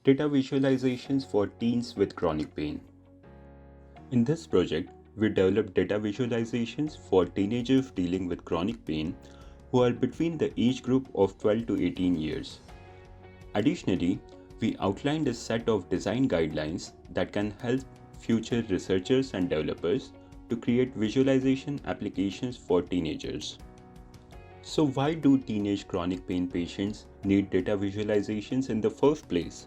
Data visualizations for teens with chronic pain. In this project, we developed data visualizations for teenagers dealing with chronic pain who are between the age group of 12 to 18 years. Additionally, we outlined a set of design guidelines that can help future researchers and developers to create visualization applications for teenagers. So why do teenage chronic pain patients need data visualizations in the first place?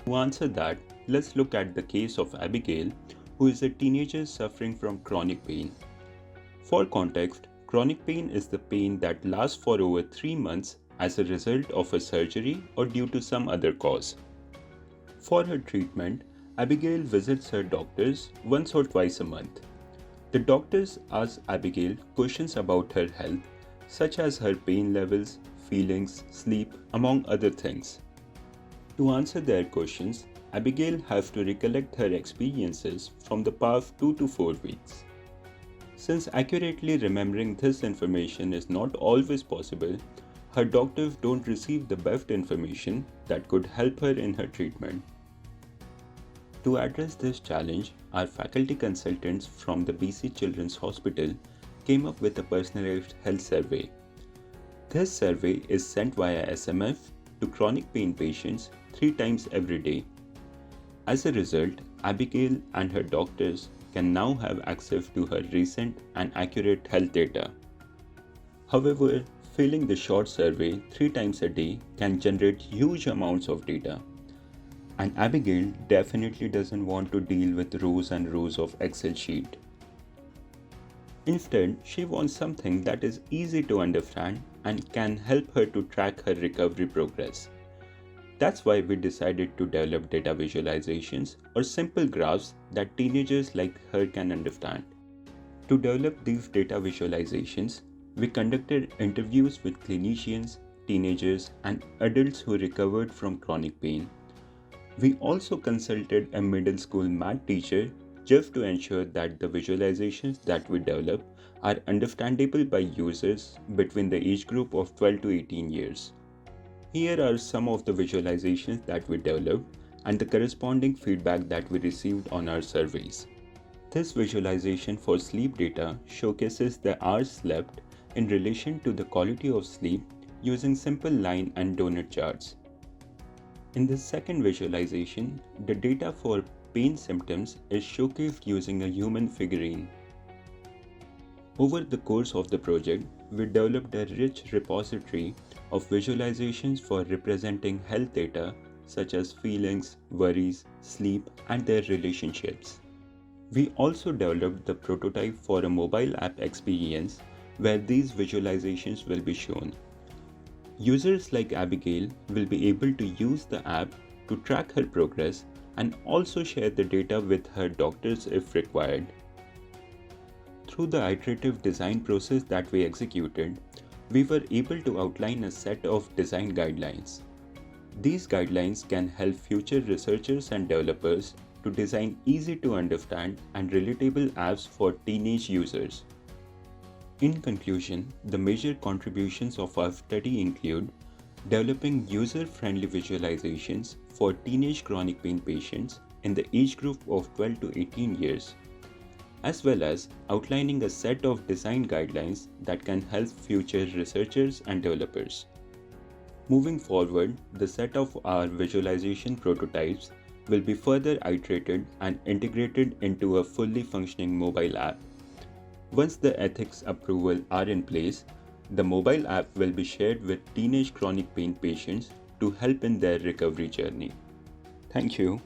To answer that, let's look at the case of Abigail, who is a teenager suffering from chronic pain. For context, chronic pain is the pain that lasts for over 3 months as a result of a surgery or due to some other cause. For her treatment, Abigail visits her doctors once or twice a month. The doctors ask Abigail questions about her health, such as her pain levels, feelings, sleep, among other things. To answer their questions, Abigail has to recollect her experiences from the past 2 to 4 weeks. Since accurately remembering this information is not always possible, her doctors don't receive the best information that could help her in her treatment. To address this challenge, our faculty consultants from the BC Children's Hospital came up with a personalized health survey. This survey is sent via SMS to chronic pain patients 3 times every day. As a result, Abigail and her doctors can now have access to her recent and accurate health data. However, filling the short survey 3 times a day can generate huge amounts of data. And Abigail definitely doesn't want to deal with rows and rows of Excel sheet. Instead, she wants something that is easy to understand and can help her to track her recovery progress. That's why we decided to develop data visualizations or simple graphs that teenagers like her can understand. To develop these data visualizations, we conducted interviews with clinicians, teenagers, and adults who recovered from chronic pain. We also consulted a middle school math teacher just to ensure that the visualizations that we develop are understandable by users between the age group of 12 to 18 years. Here are some of the visualizations that we developed and the corresponding feedback that we received on our surveys. This visualization for sleep data showcases the hours slept in relation to the quality of sleep using simple line and donut charts. In the second visualization, the data for pain symptoms is showcased using a human figurine. Over the course of the project, we developed a rich repository of visualizations for representing health data such as feelings, worries, sleep, and their relationships. We also developed the prototype for a mobile app experience where these visualizations will be shown. Users like Abigail will be able to use the app to track her progress and also share the data with her doctors if required. Through the iterative design process that we executed, we were able to outline a set of design guidelines. These guidelines can help future researchers and developers to design easy to understand and relatable apps for teenage users. In conclusion, the major contributions of our study include developing user-friendly visualizations for teenage chronic pain patients in the age group of 12 to 18 years, as well as outlining a set of design guidelines that can help future researchers and developers. Moving forward, the set of our visualization prototypes will be further iterated and integrated into a fully functioning mobile app. Once the ethics approval are in place, the mobile app will be shared with teenage chronic pain patients to help in their recovery journey. Thank you.